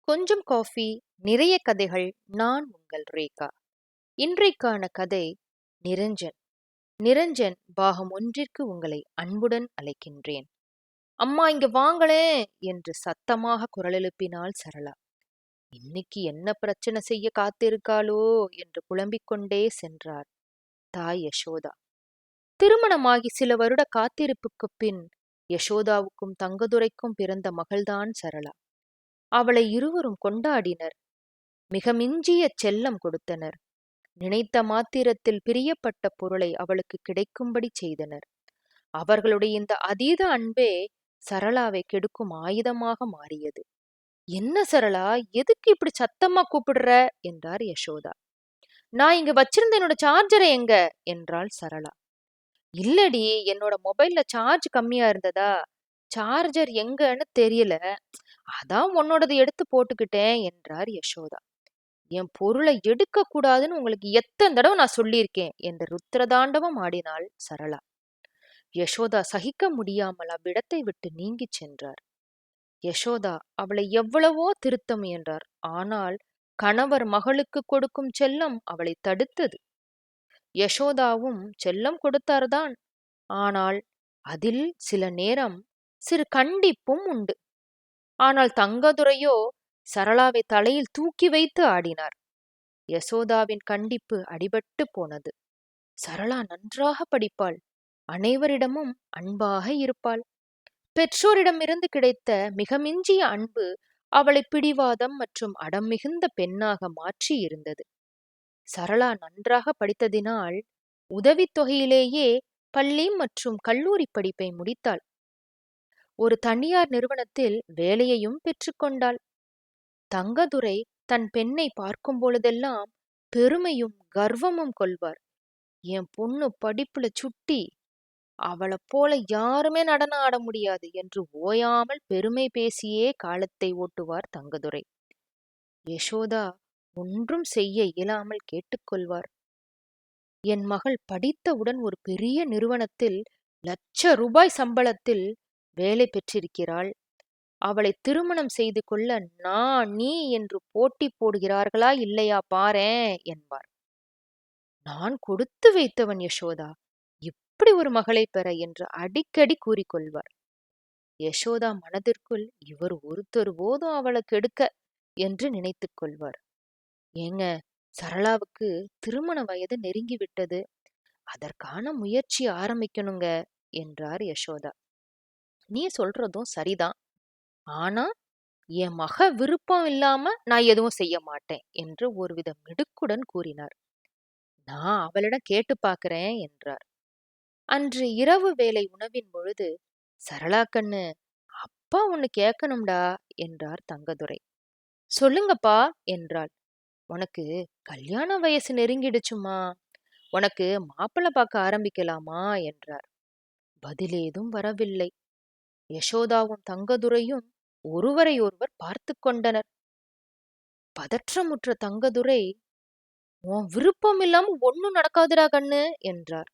கொஞ்சம் காஃபி, நிறைய கதைகள். நான் உங்கள் ரேகா. இன்றைக்கான கதை நிரஞ்சன். நிரஞ்சன் பாகம் ஒன்றிற்கு உங்களை அன்புடன் அழைக்கின்றேன். அம்மா இங்க வாங்களேன் என்று சத்தமாக குரல் எழுப்பினாள் சரளா. இன்னைக்கு என்ன பிரச்சனை செய்ய காத்திருக்காளோ என்று புலம்பிக் கொண்டே சென்றார் தாய் யசோதா. திருமணமாகி சில வருட காத்திருப்புக்குப் பின் யசோதாவுக்கும் தங்கதுரைக்கும் பிறந்த மகள்தான் சரளா. அவளை இருவரும் கொண்டாடினர். மிக மிஞ்சிய செல்லம் கொடுத்தனர். நினைத்த மாத்திரத்தில் பிரியப்பட்ட பொருளை அவளுக்கு கிடைக்கும்படி செய்தனர். அவர்களுடைய இந்த அதீத அன்பே சரளாவை கெடுக்கும் ஆயுதமாக மாறியது. என்ன சரளா, எதுக்கு இப்படி சத்தமா கூப்பிடுற என்றார் யசோதா. நான் இங்க வச்சிருந்த என்னோட சார்ஜரை எங்க என்றாள் சரளா. இல்லடி, என்னோட மொபைல்ல சார்ஜ் கம்மியா இருந்ததா, சார்ஜர் எங்கன்னு தெரியல, அதான் உன்னோடது எடுத்து போட்டுக்கிட்டேன் என்றார் யசோதா. என் பொருளை எடுக்க கூடாதுன்னு உங்களுக்கு எத்தனை தடவை நான் சொல்லியிருக்கேன் என்று ருத்ரதாண்டவம் ஆடினாள் சரளா. யசோதா சகிக்க முடியாமல் அவ்விடத்தை விட்டு நீங்கிச் சென்றார். யசோதா அவளை எவ்வளவோ திருத்த முயன்றார். ஆனால் கணவர் மகளுக்கு கொடுக்கும் செல்லம் அவளை தடுத்தது. யசோதாவும் செல்லம் கொடுத்தார்தான். ஆனால் அதில் சில நேரம் சிறு கண்டிப்பும் உண்டு. ஆனால் தங்கதுரையோ சரளாவை தலையில் தூக்கி வைத்து ஆடினார். யசோதாவின் கண்டிப்பு அடிபட்டு போனது. சரளா நன்றாக படிப்பாள், அனைவரிடமும் அன்பாக இருப்பாள். பெற்றோரிடமிருந்து கிடைத்த மிக மிஞ்சிய அன்பு அவளை பிடிவாதம் மற்றும் அடம் மிகுந்த பெண்ணாக மாற்றி இருந்தது. சரளா நன்றாக படித்ததினால் உதவித்தொகையிலேயே பள்ளி மற்றும் கல்லூரி படிப்பை முடித்தாள். ஒரு தனியார் நிறுவனத்தில் வேலையையும் பெற்றுக்கொண்டாள். தங்கதுரை தன் பெண்ணை பார்க்கும் பொழுதெல்லாம் பெருமையும் கர்வமும் கொள்வார். என் பொண்ணு படிப்புல சுட்டி, அவளை போல யாருமே நடனம் ஆட முடியாது என்று ஓயாமல் பெருமை பேசியே காலத்தை ஓட்டுவார் தங்கதுரை. யசோதா ஒன்றும் செய்ய இயலாமல் கேட்டுக்கொள்வார். என் மகள் படித்தவுடன் ஒரு பெரிய நிறுவனத்தில் லட்ச ரூபாய் சம்பளத்தில் வேலை பெற்றிருக்கிறாள். அவளை திருமணம் செய்து கொள்ள நான் நீ என்று போட்டி போடுகிறார்களா இல்லையா பாரேன் என்பார். நான் கொடுத்து வைத்தவன் யசோதா, இப்படி ஒரு மகளை பெற என்று அடிக்கடி கூறிக்கொள்வார். யசோதா மனதிற்குள் இவர் ஒருத்தர் போதும் அவளை கெடுக்க என்று நினைத்துக் கொள்வார். ஏங்க, சரளாவுக்கு திருமண வயது நெருங்கிவிட்டது, அதற்கான முயற்சி ஆரம்பிக்கணுங்க என்றார் யசோதா. நீ சொல்றதும் சரிதான், ஆனா என் மக விருப்பம் இல்லாம நான் எதுவும் செய்ய மாட்டேன் என்று ஒருவித மிடுக்குடன் கூறினார். நான் அவளிடம் கேட்டு பாக்குறேன் என்றார். அன்று இரவு வேளை உணவின் பொழுது, சரளா கண்ணு, அப்பா ஒன்னு கேட்கணும்டா என்றார் தங்கதுரை. சொல்லுங்கப்பா என்றாள். உனக்கு கல்யாண வயசு நெருங்கிடுச்சுமா, உனக்கு மாப்பிள்ளை பார்க்க ஆரம்பிக்கலாமா என்றார். பதிலேதும் வரவில்லை. யசோதாவும் தங்கதுரையும் ஒருவரை ஒருவர் பார்த்து கொண்டனர். பதற்றமுற்ற தங்கதுரை, உன் விருப்பம் இல்லாம ஒன்னும் நடக்காதுடா கண்ணு என்றார்.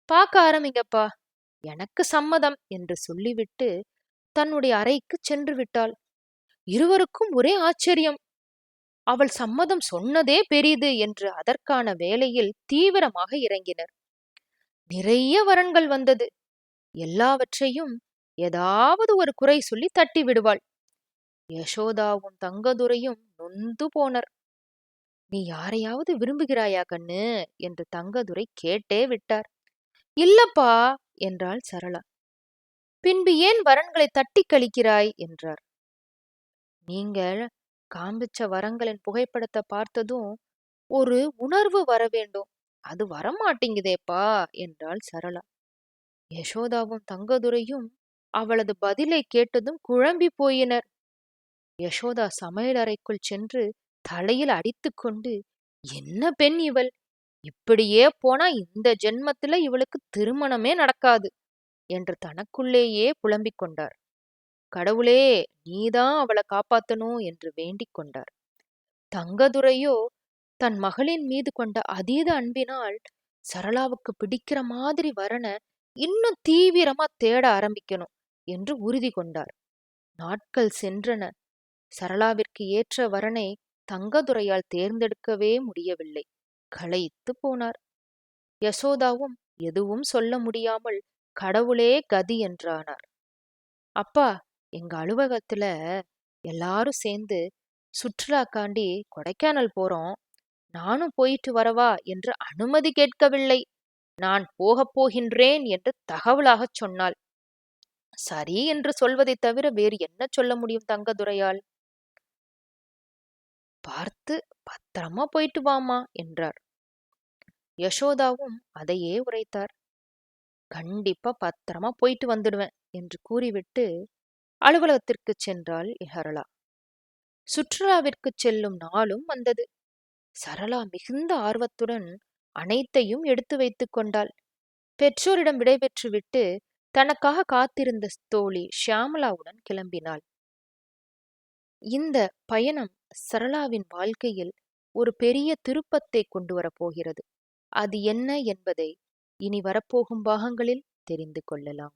பார்க்க ஆரம்பிங்கப்பா, எனக்கு சம்மதம் என்று சொல்லிவிட்டு தன்னுடைய அறைக்கு சென்று விட்டாள். இருவருக்கும் ஒரே ஆச்சரியம். அவள் சம்மதம் சொன்னதே பெரிது என்று அதற்கான வேலையில் தீவிரமாக இறங்கினர். நிறைய வரன்கள் வந்தது. எல்லாவற்றையும் ஏதாவது ஒரு குறை சொல்லி தட்டி விடுவாள். யசோதாவும் தங்கதுரையும் நொந்து போனர். நீ யாரையாவது விரும்புகிறாயா கண்ணு என்று தங்கதுரை கேட்டே விட்டார். இல்லப்பா என்றாள் சரளா. பின்பு ஏன் வரன்களை தட்டி கழிக்கிறாய் என்றார். நீங்கள் காண்பிச்ச வரங்களின் புகைப்படத்தை பார்த்ததும் ஒரு உணர்வு வர வேண்டும், அது வரமாட்டேங்குதேப்பா என்றாள் சரளா. யசோதாவும் தங்கதுரையும் அவளது பதிலை கேட்டதும் குழம்பி போயினர். யசோதா சமையலறைக்குள் சென்று தலையில் அடித்துக்கொண்டு, என்ன பெண் இவள், இப்படியே போனா இந்த ஜென்மத்துல இவளுக்கு திருமணமே நடக்காது என்று தனக்குள்ளேயே புலம்பிக் கொண்டார். கடவுளே, நீதான் அவளை காப்பாத்தணும் என்று வேண்டிக் கொண்டார். தங்கதுரையோ தன் மகளின் மீது கொண்ட அதீத அன்பினால் சரளாவுக்கு பிடிக்கிற மாதிரி வரன இன்னும் தீவிரமா தேட ஆரம்பிக்கணும் என்று உறுதி கொண்டார். நாட்கள் சென்றன. சரளாவிற்கு ஏற்ற வரனை தங்கதுரையால் தேர்ந்தெடுக்கவே முடியவில்லை. களைத்து போனார். யசோதாவும் எதுவும் சொல்ல முடியாமல் கடவுளே கதி என்றானார். அப்பா, எங்க அலுவலகத்துல எல்லாரும் சேர்ந்து சுற்றுலாக்காண்டி கொடைக்கானல் போறோம். நானும் போயிட்டு வரவா என்று அனுமதி கேட்கவில்லை. நான் போகப் போகின்றேன் என்று தகவலாகச் சொன்னாள். சரி என்று சொல்வதைத் தவிர வேறு என்ன சொல்ல முடியும் தங்கதுரையால்? பார்த்து பத்திரமா போயிட்டு வாமா என்றார். யசோதாவும் அதையே உரைத்தார். கண்டிப்பா பத்திரமா போயிட்டு வந்துடுவேன் என்று கூறிவிட்டு அலுவலகத்திற்குச் சென்றாள் சரளா. சுற்றுலாவிற்குச் செல்லும் நாளும் வந்தது. சரளா மிகுந்த ஆர்வத்துடன் அனைத்தையும் எடுத்து வைத்துக் கொண்டாள். பெற்றோரிடம் விடைபெற்றுவிட்டு தனக்காக காத்திருந்த தோழி ஷியாமளாவுடன் கிளம்பினாள். இந்த பயணம் சரளாவின் வாழ்க்கையில் ஒரு பெரிய திருப்பத்தை கொண்டு வரப்போகிறது. அது என்ன என்பதை இனி வரப்போகும் பாகங்களில் தெரிந்து கொள்ளலாம்.